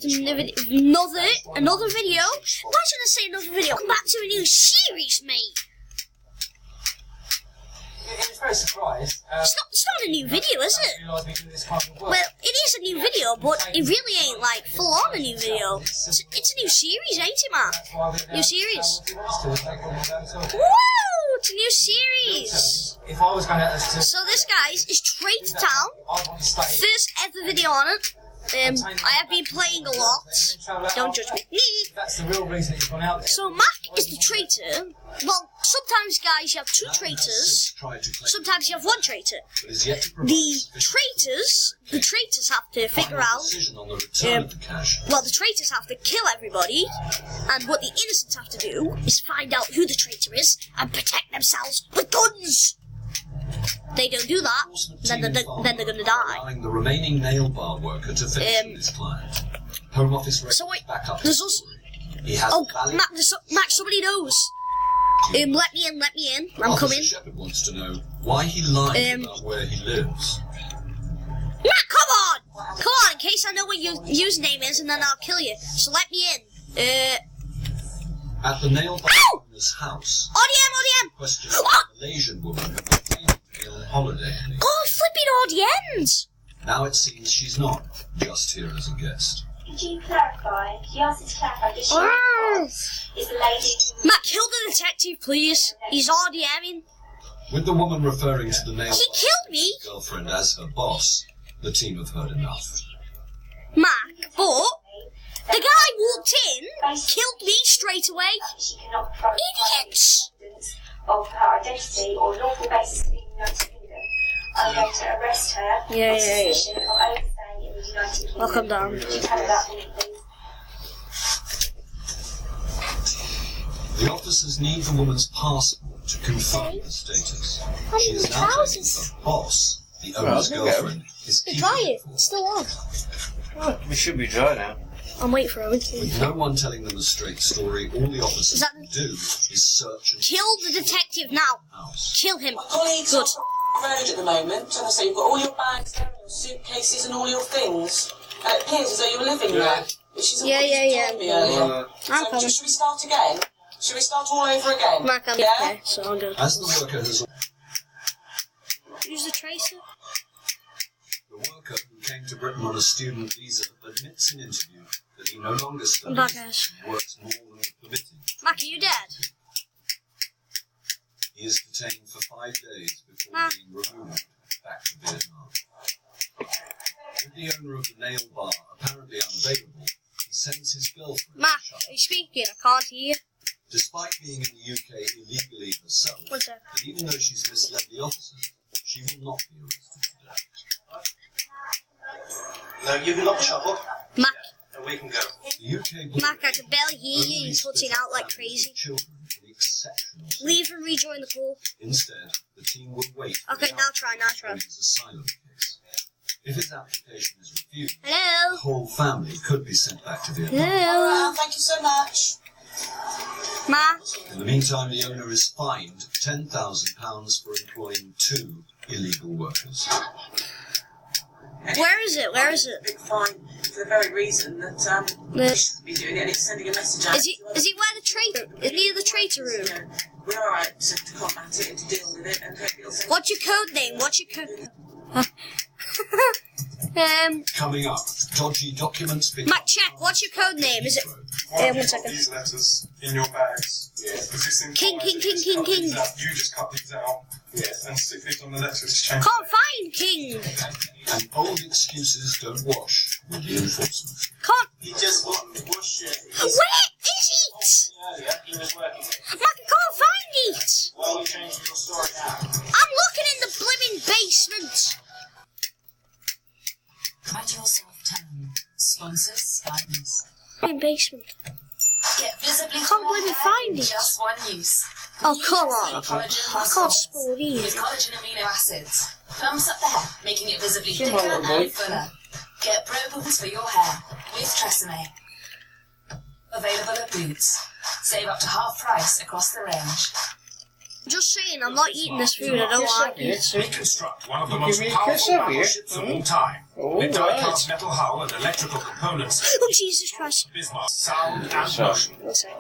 to another video. Why should I say another video? Come back to a new series, mate. He was very surprised. It's not a new video, is it? Well, it is a new video, but it really ain't like full on a new video. It's a new series, ain't it, man? New series. Woo! It's a new series. If I was going to... So this, guys, is Traitor Town. First ever video on it. I have been playing a lot. Don't judge me. That's the real reason he's gone out there. So Mac is the traitor. Well, sometimes, guys, you have two traitors. Sometimes you have one traitor. The traitors have to figure out. Well, the traitors have to kill everybody, and what the innocents have to do is find out who the traitor is and protect themselves with guns. They don't do that, then they're gonna die. The remaining nail bar worker to finish his client. Home Office so wait, back up. there's also... He has Mac, somebody knows. Let me in. I'm coming. Shepard wants to know why he lied about where he lives. Mac, come on, in case I know what your username is, and then I'll kill you. So let me in. At the nail bar owner's house. ODM. Question a Malaysian woman on holiday. Oh, flipping audience. Now it seems she's not just here as a guest. Could you clarify? She asked us to clarify. Does she is the lady? Matt, kill the detective, please. He's RDMing. With the woman referring to the nail He killed me. girlfriend as her boss, the team have heard enough. Mac, but the guy walked in, killed me straight away. She cannot provide Idiots. evidence of her identity or lawful basis of being in the United Kingdom. I'm going to arrest her on suspicion of overstaying in the United Kingdom. I'll come down. Would you tell her that for me, please? The officers need the woman's passport to confirm her status. She is now claiming the boss, the owner's girlfriend, is keeping Dry it it. for. It's still on. We should be dry now. I'm waiting for him. With no one telling them a straight story, all the officers that- can do is search and Kill the detective now. house. Kill him. Colleagues Good. on the road at the moment, and I say you've got all your bags there, and your suitcases, and all your things. And it appears as though you were living there, which is what you told me earlier. I'm coming. Should we start again? Should we start all over again? Mac, I'm yeah? okay, so I'm good. As the worker has... Use the tracer. The worker who came to Britain on a student visa admits in interview that he no longer studies Back, guys. and works more than permitted. Mac, are you dead? He is detained for 5 days before being removed back to Vietnam. With the owner of the nail bar apparently unavailable, he sends his girlfriend Mac, to are shut you speaking? I can't hear you. Despite being in the UK illegally herself, One sec. and even though she's misled the officers, she will not be arrested today. No, you can lock the shop up, Mac, and we can go. The UK Mac, I can barely hear you. You're putting out like crazy. Children in exceptional Leave and rejoin the call. Instead, the team will wait for Okay, the now try. outcome of his asylum case. If his application is refused, the Hello? whole family could be sent back to Vietnam. Hello? Thank you so much. Mac? In the meantime, the owner is fined £10,000 for employing 2 illegal workers. Where is it? Big fine for the very reason that we shouldn't be doing it, and it's sending a message out. Is he where the traitor? Is near the traitor room? We're alright to combat it and to deal with it, and hope it'll send. What's your code name? Coming up, dodgy documents become... Mac, check. What's your code name? Is it? One second. These letters in your bags. Yes. King. You just cut these out. Yes. And stick these on the letters. Change. Can't find King. And old excuses don't wash with the enforcement. Can't. He just wash it. Where is it? Yeah, he was working it. Mac, I can't find it. Well, you changed your story now. I'm looking in the blimmin' basement. Microsoft Town sponsors guidance. In basement. Get visibly Can't believe you find it. just one use. Oh, come on. Collagen I can't spell with these. collagen amino acids. Firms up the hair, making it visibly thicker and fuller. Get Proboots for your hair with Tresemme. Available at Boots. Save up to half price across the range. Just saying, I'm not eating this food. I don't like it. Reconstruct one of the most powerful battleships of all time. With die-cast metal hull and electrical components. Oh, Jesus Christ. Bismarck, sound and motion.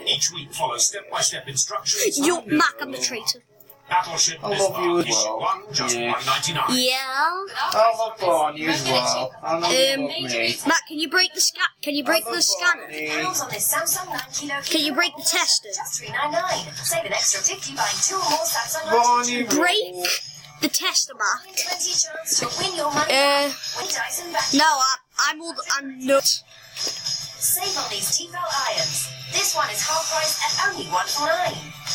Each week follows step-by-step instructions. Yo, Mac, I'm the traitor. Battleship I love you as Bismarck, well. issue 1, just Yeah. $1.99. Yeah. I love Barney as well. I know you love me. Mac, can you break the Can you break the scanner? Pounds on this Samsung 9 kilo. Can you break the tester? Just $3.99. Save an extra 50 buying 2 or more Samsung 9 Barney Break the tester, Mac. 20 chance to win your money back. Win Dyson back. No, I'm not. Save on these T-Fal irons. This one is half price at only $149.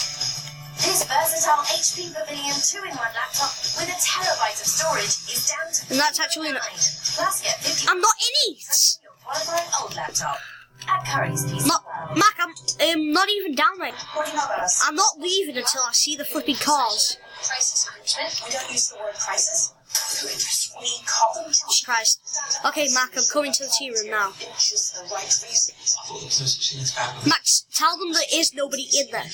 This versatile HP Pavilion 2-in-1 laptop with a terabyte of storage is down to And that's actually not. Plus get 50. I'm not in it. Your qualifying old laptop at Curry's PC. Mac, I'm not even down there. What do you know about us? I'm not leaving until I see the flipping cars. Crisis management. We don't use the word crisis. We call them Jesus Christ. Okay, Mac, I'm coming to the tea room now. just the right reasons. Max, tell them there is nobody in there.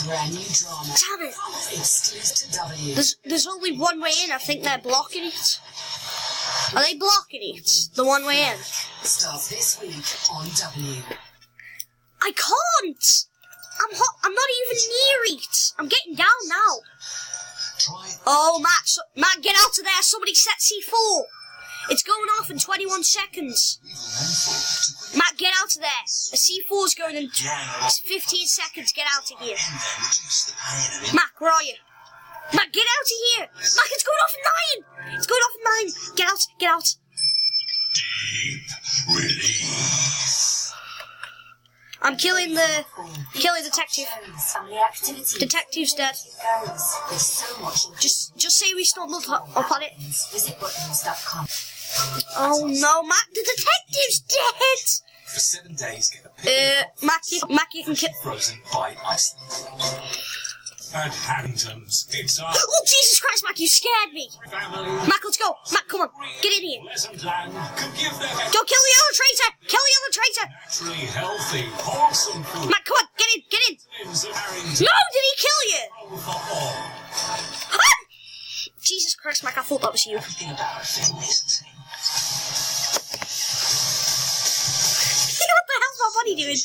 Brand new drama. Damn it. Exclusive to W. There's only one way in. I think they're blocking it. Are they blocking it? The one way in? Starts this week on W. I can't. I'm not even near it. I'm getting down now. Oh, Matt, get out of there. Somebody set C4. It's going off in 21 seconds. Matt, get out of there. A C4 is going in 15 seconds. Get out of here. Matt, where are you? Matt, get out of here. Matt, it's going off in 9. It's going off in 9. Get out. Get out. Deep release. I'm killing the detective. Detective's dead. Just say we stumbled up on it. Oh no, Matt, the detective's dead. For 7 days, get a picture. Mac, you can kill. Frozen by Iceland. At Haddington's, it's our Oh Jesus Christ, Mac, you scared me. family. Mac, let's go. Mac, come on, get in here. Pleasant land could give them Don't kill the other traitor. Kill the other traitor. naturally healthy, wholesome food. Mac, come on, get in, get in. Lives at Harrington No, did he kill you? for all. Ah! Jesus Christ, Mac, I thought that was you. Everything about a thing is What the hell's my body doing?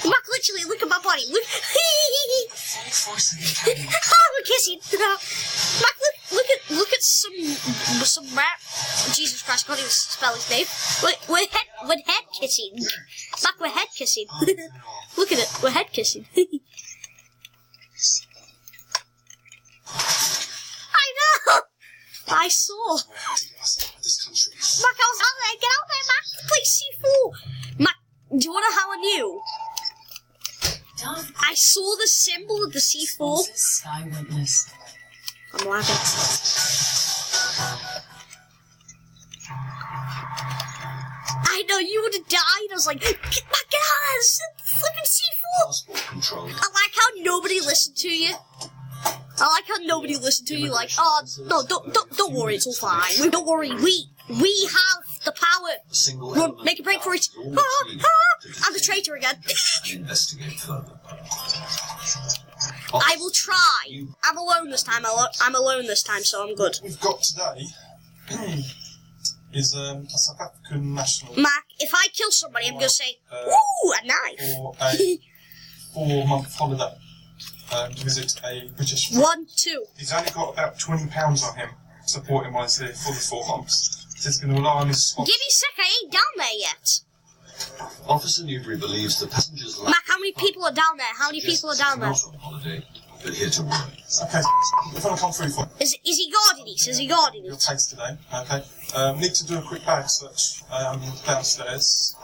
Mac, literally, look at my body. Look. We're kissing. Mac, look at some rap. Jesus Christ, I can't even spell his name. We're head kissing. Mac, we're head kissing. Look at it, we're head kissing. I know. I saw. Mac, I was out there. Get out there, Mac. Please, C4. Mac, do you want to know how I knew? I saw the symbol of the C4. Sky Witness. I'm laughing. I know, you would have died. I was like, get out of there. It's flipping C4. Passport control. I like how nobody listened to you. I like how nobody listened to you. Like, oh no, don't worry, it's all fine. Don't worry, we have the power. A single Run, element make a break for it. all we need to I'm the traitor again. investigate further. I will try. I'm alone this time. I'm alone this time, so I'm good. We've got today is a South African national Mac, if I kill somebody, I'm gonna say, "Ooh, a knife." for a 4-month holiday to visit a British. 1, 2. He's only got about £20 on him supporting while he's here for the 4 months. So he's going to rely on his sponsor. Give me a sec. I ain't down there yet. Officer Newbury believes the passengers Mac, how many people are down there? How many people are down there? Not on holiday, but here to work. Okay, if I want to come through for Is he guarding it? Is he guarding your it? case today, okay? Need to do a quick bag search downstairs.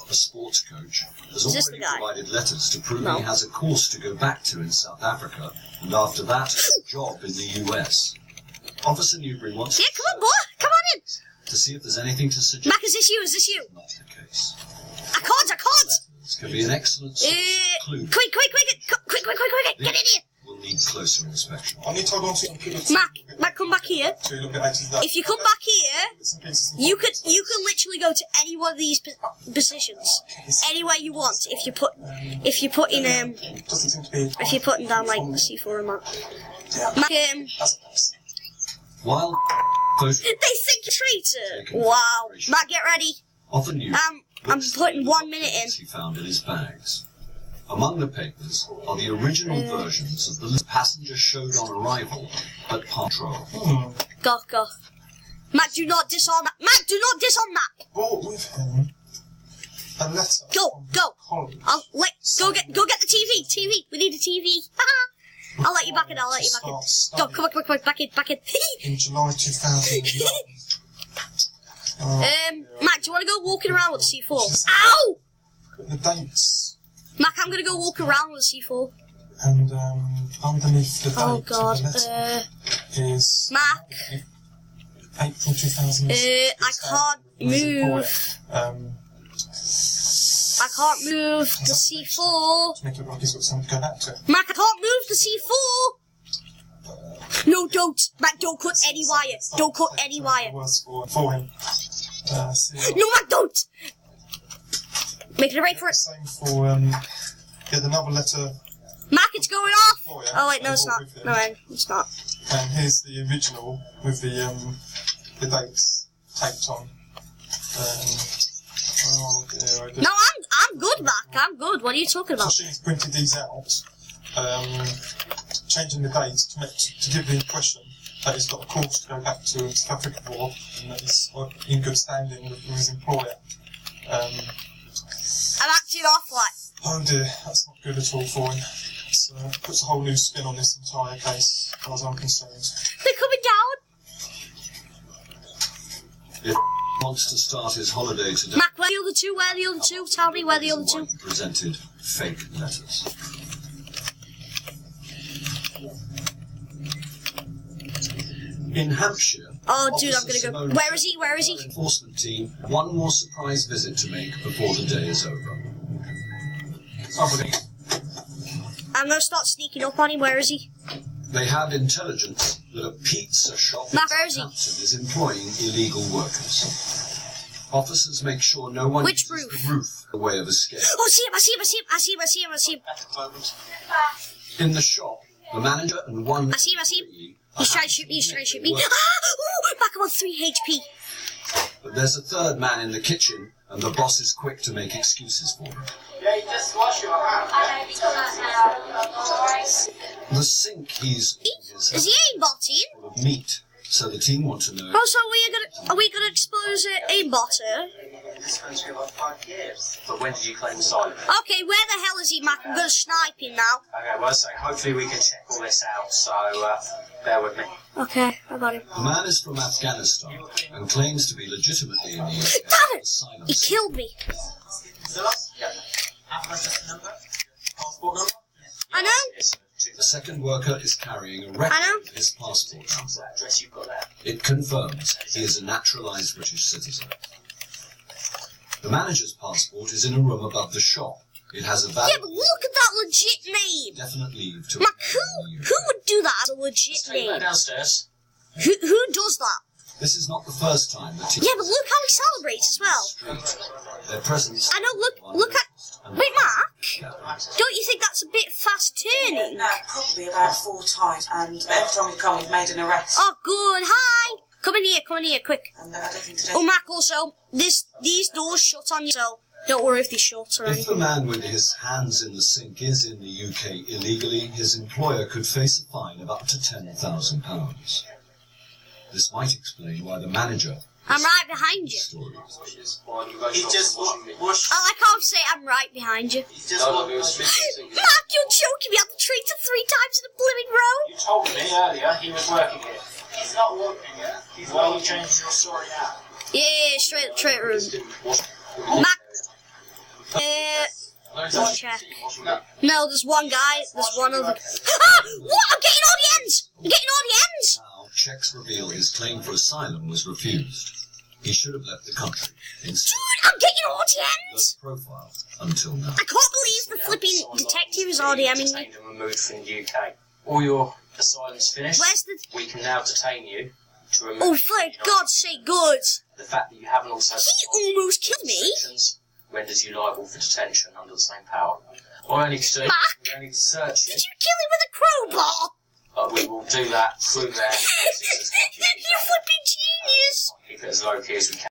A sports coach has Is this the already guy? provided letters to prove No. he has a course to go back to in South Africa, and after that, a job in the US. Officer Newbury wants Yeah, come on, boy. Come on in. to see if there's anything to suggest Mac, is this you? Is this you? not the case. I can't. This could be an excellent source of clue. Quick. Get in here. We'll need closer inspection. I need to hold on to Mac, come back here. If you come back here, you could literally go to any one of these positions, anywhere you want. If you're putting down like C4 and Mac, While they think you're traitor. Wow, Mac, get ready. often used, I'm putting 1 minute in. he found in his bags. Among the papers are the original versions of the list passengers showed on arrival at patrol. Go. Mac, do not disarm Mac. Mac, do not disarm Mac. Brought with him a letter. Go. Go get the TV. We need a TV. I'll let you back in. Go, come on, back in. In July 2009. Mac, do you want to go walking around with the C4? Ow! The dates. Mac, I'm gonna go walk around with the C4. And underneath the date Oh God. of the letter is Mac. April 2006. I can't move. I can't move the C4. To make it look like he's got something to go back to. Mac, I can't move the C4. No, don't. Mac, don't cut any wire. Don't cut any wire. Worse for him. No, Mac, don't. Making a break for it. Same for the another letter. Mac, it's going off. Oh, yeah. Oh wait, no, it's not. No, it's not. And here's the original with the dates taped on. Oh dear, No, I'm good, Mac. I'm good. What are you talking about? So she's printed these out, changing the dates to give the impression that he's got a course to go back to the South Africa War and that he's in good standing with his employer. I'm acting off like. Oh dear, that's not good at all for him. So it puts a whole new spin on this entire case, as far as I'm concerned. They're coming down. If wants to start his holiday today, Mac, where are the other two? Where are the other two? Tell me where the other two. presented fake letters. In Hampshire, Oh, dude, I'm officers gonna go. of Where is he? Where is he? enforcement team one more surprise visit to make before the day is over. I'm gonna start sneaking up on him. Where is he? They have intelligence that a pizza shop Matt, in where is he? Southampton is employing illegal workers. Officers make sure no one Which uses roof? the roof as a way of escape. Oh, I see him. In the shop, the manager and one I see him. He's trying to shoot me. Ooh, back up on 3 HP. But there's a third man in the kitchen, and the boss is quick to make excuses for him. Yeah, you just wash your hands. The sink he's Is he aimbotting? full of meat, so the team want to know. Oh, so are we gonna expose aimbotter? This one's been like 5 years. But when did you claim asylum? Okay, where the hell is he, Mac? I'm gonna snipe him now. Okay, well, so hopefully we can check all this out, so bear with me. Okay, I got him. The man is from Afghanistan and claims to be legitimately in the UK. Damn it! Asylum He seeker. killed me. Yeah. Number? Passport number? I know. The second worker is carrying a I know. record of his passport number. Address you've got there. It confirms he is a naturalised British citizen. The manager's passport is in a room above the shop. It has a valid Yeah, but look at that legit name. definite leave to Mac, remain in the who UK. would do that as a legit Just take that name? downstairs. Who does that? This is not the first time the team Yeah, but look how he celebrates as well. their presence. I know, look at... Wait, Mac? Don't you think that's a bit fast turning? No, probably about 4 times, and every time we've come, we've made an arrest. Oh, good. Hi. Come in here, quick. And I don't think today. Oh, Mac, also, these doors shut on you, so don't worry if they shut or If the anything. man with his hands in the sink is in the UK illegally, his employer could face a fine of up to £10,000. This might explain why the manager I'm right behind you. story. He just washed. Oh, I can't say I'm right behind you. He just washed. Mac, you're joking me. I've treated 3 times in a blooming row. You told me earlier he was working here. He's not working here. Why are you changing your story now? Yeah, straight room. Mac, double check. No, there's one guy, there's one other. Ah! What? I'm getting all the ends! Now, checks reveal his claim for asylum was refused. He should have left the country. Instead, Dude, I'm getting all the ends! low profile until now. I can't believe the flipping detective is RDMing me. Detained and removed from the UK. all your asylum's finished. Where's the... We can now detain you to remove... Oh, for God's sake, good. The fact that you haven't also... He almost killed me. ...renders you liable for detention under the same power. All I need to do is we need to search you. Did you kill him with a crowbar? But we will do that through there. You flipping genius. Keep it as low key as we can.